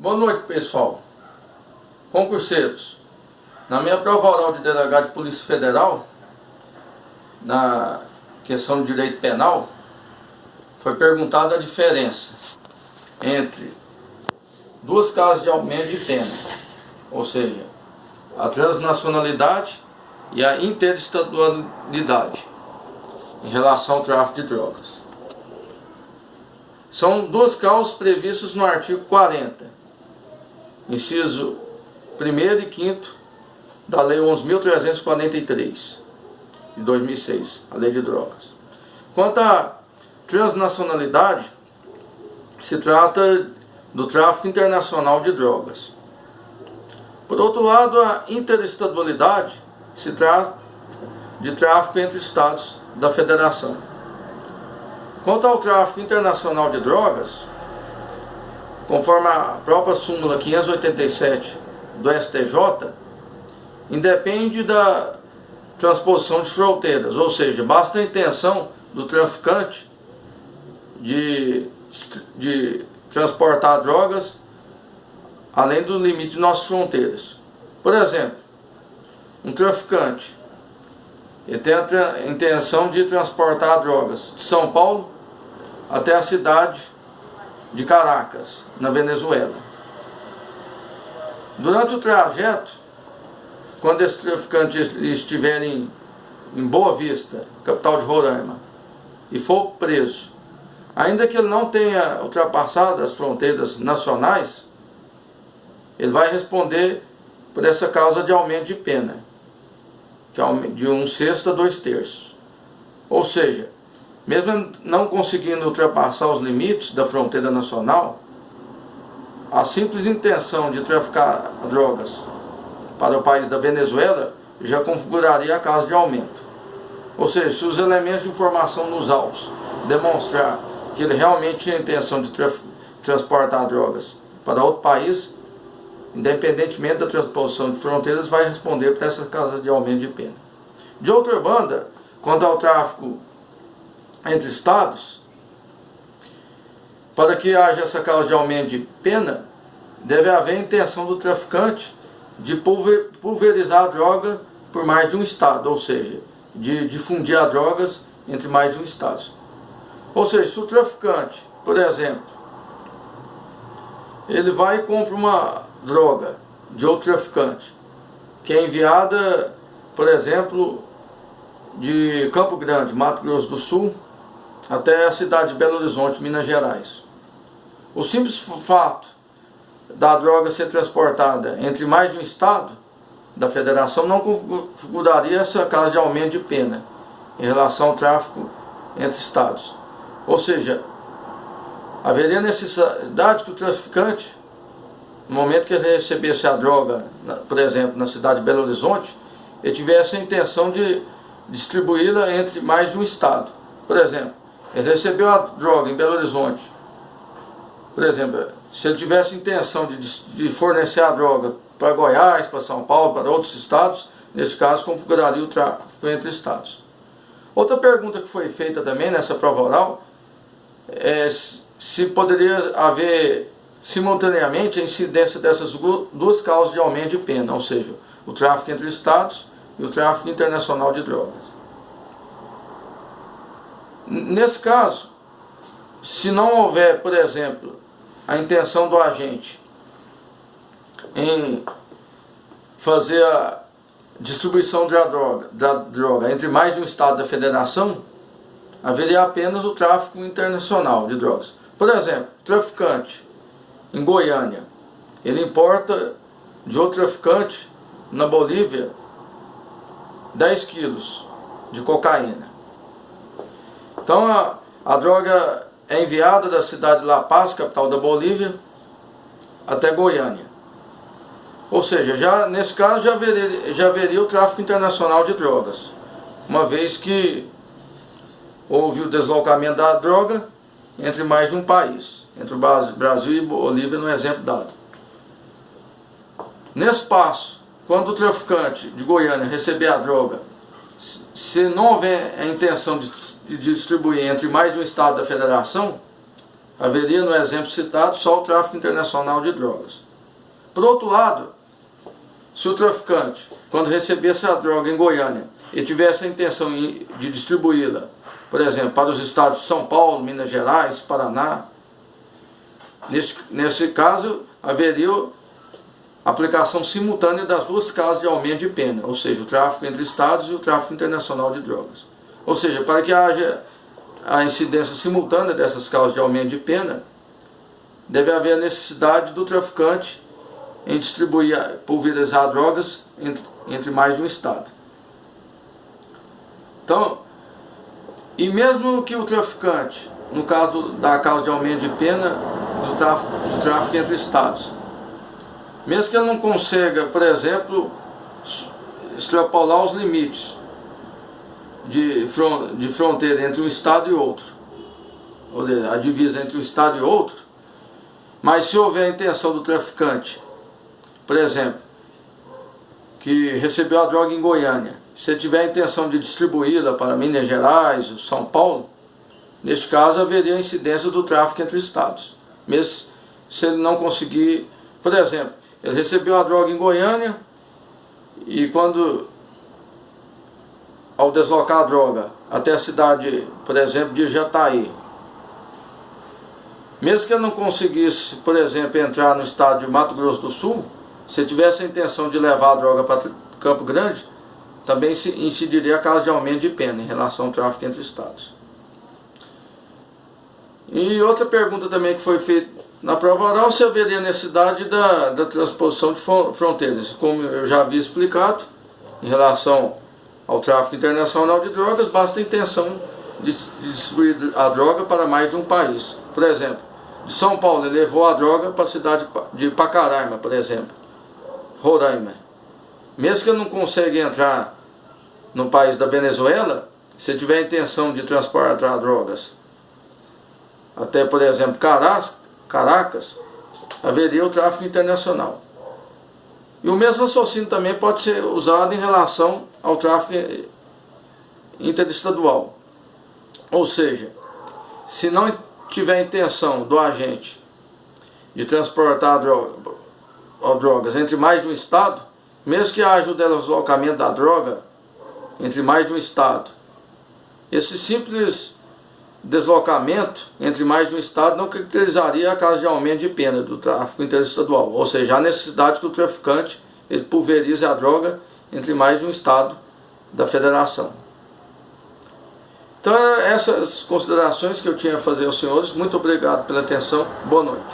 Boa noite, pessoal. Concurseiros, na minha prova oral de delegado de Polícia Federal, na questão de direito penal, foi perguntada a diferença entre duas causas de aumento de pena, ou seja, a transnacionalidade e a interestadualidade em relação ao tráfico de drogas. São duas causas previstas no artigo 40, inciso 1º e 5º da Lei 11.343, de 2006, a Lei de Drogas. Quanto à transnacionalidade, se trata do tráfico internacional de drogas. Por outro lado, a interestadualidade se trata de tráfico entre estados da federação. Quanto ao tráfico internacional de drogas, conforme a própria súmula 587 do STJ, independe da transposição de fronteiras, ou seja, basta a intenção do traficante de transportar drogas além do limite de nossas fronteiras. Por exemplo, um traficante ele tem a intenção de transportar drogas de São Paulo até a cidade de Caracas, na Venezuela. Durante o trajeto, quando esse traficante estiver em Boa Vista, capital de Roraima, e for preso, ainda que ele não tenha ultrapassado as fronteiras nacionais, ele vai responder por essa causa de aumento de pena, de 1/6 a 2/3. Ou seja, mesmo não conseguindo ultrapassar os limites da fronteira nacional, a simples intenção de traficar drogas para o país da Venezuela já configuraria a causa de aumento. Ou seja, se os elementos de informação nos autos demonstrar que ele realmente tinha a intenção de transportar drogas para outro país, independentemente da transposição de fronteiras, vai responder por essa causa de aumento de pena. De outra banda, quanto ao tráfico entre estados, para que haja essa causa de aumento de pena, deve haver a intenção do traficante de pulverizar a droga por mais de um estado, ou seja, de difundir as drogas entre mais de um estado. Ou seja, se o traficante, por exemplo, ele vai e compra uma droga de outro traficante, que é enviada, por exemplo, de Campo Grande, Mato Grosso do Sul, até a cidade de Belo Horizonte, Minas Gerais. O simples fato da droga ser transportada entre mais de um estado da federação não configuraria essa causa de aumento de pena em relação ao tráfico entre estados. Ou seja, haveria necessidade que o traficante, no momento que ele recebesse a droga, por exemplo, na cidade de Belo Horizonte, ele tivesse a intenção de distribuí-la entre mais de um estado. Por exemplo, ele recebeu a droga em Belo Horizonte. Por exemplo, se ele tivesse intenção de fornecer a droga para Goiás, para São Paulo, para outros estados, nesse caso configuraria o tráfico entre estados. Outra pergunta que foi feita também nessa prova oral é se poderia haver simultaneamente a incidência dessas duas causas de aumento de pena, ou seja, o tráfico entre estados e o tráfico internacional de drogas. Nesse caso, se não houver, por exemplo, a intenção do agente em fazer a distribuição da droga entre mais de um estado da federação, haveria apenas o tráfico internacional de drogas. Por exemplo, traficante em Goiânia, ele importa de outro traficante na Bolívia 10 quilos de cocaína. Então a droga é enviada da cidade de La Paz, capital da Bolívia, até Goiânia. Ou seja, nesse caso já haveria o tráfico internacional de drogas, uma vez que houve o deslocamento da droga entre mais de um país, entre o Brasil e Bolívia, no exemplo dado. Nesse passo, quando o traficante de Goiânia receber a droga, se não houver a intenção de distribuir entre mais de um estado da federação, haveria no exemplo citado só o tráfico internacional de drogas. Por outro lado, se o traficante, quando recebesse a droga em Goiânia e tivesse a intenção de distribuí-la, por exemplo, para os estados de São Paulo, Minas Gerais, Paraná, nesse caso haveria aplicação simultânea das duas causas de aumento de pena, ou seja, o tráfico entre estados e o tráfico internacional de drogas. Ou seja, para que haja a incidência simultânea dessas causas de aumento de pena, deve haver a necessidade do traficante em distribuir, pulverizar drogas entre mais de um estado. Então, e mesmo que o traficante, no caso da causa de aumento de pena do tráfico entre estados, mesmo que ele não consiga, por exemplo, extrapolar os limites de fronteira entre um estado e outro, ou a divisa entre um estado e outro, mas se houver a intenção do traficante, por exemplo, que recebeu a droga em Goiânia, se tiver a intenção de distribuí-la para Minas Gerais, São Paulo, neste caso haveria a incidência do tráfico entre estados. Mesmo se ele não conseguir, por exemplo, ele recebeu a droga em Goiânia e quando, ao deslocar a droga até a cidade, por exemplo, de Jataí, mesmo que ele não conseguisse, por exemplo, entrar no estado de Mato Grosso do Sul, se tivesse a intenção de levar a droga para Campo Grande, também se incidiria a causa de aumento de pena em relação ao tráfico entre estados. E outra pergunta também que foi feita na prova oral, se haveria necessidade da transposição de fronteiras. Como eu já havia explicado, em relação ao tráfico internacional de drogas, basta a intenção de distribuir a droga para mais de um país. Por exemplo, de São Paulo ele levou a droga para a cidade de Pacaraima, por exemplo, Roraima. Mesmo que ele não consiga entrar no país da Venezuela, se tiver a intenção de transportar drogas até, por exemplo, Caracas, haveria o tráfico internacional. E o mesmo raciocínio também pode ser usado em relação ao tráfico interestadual. Ou seja, se não tiver a intenção do agente de transportar drogas entre mais de um estado, mesmo que haja o deslocamento da droga entre mais de um estado, esse simples deslocamento entre mais de um estado não caracterizaria a causa de aumento de pena do tráfico interestadual, ou seja, a necessidade que o traficante ele pulverize a droga entre mais de um estado da federação. Então, essas considerações que eu tinha a fazer aos senhores. Muito obrigado pela atenção. Boa noite.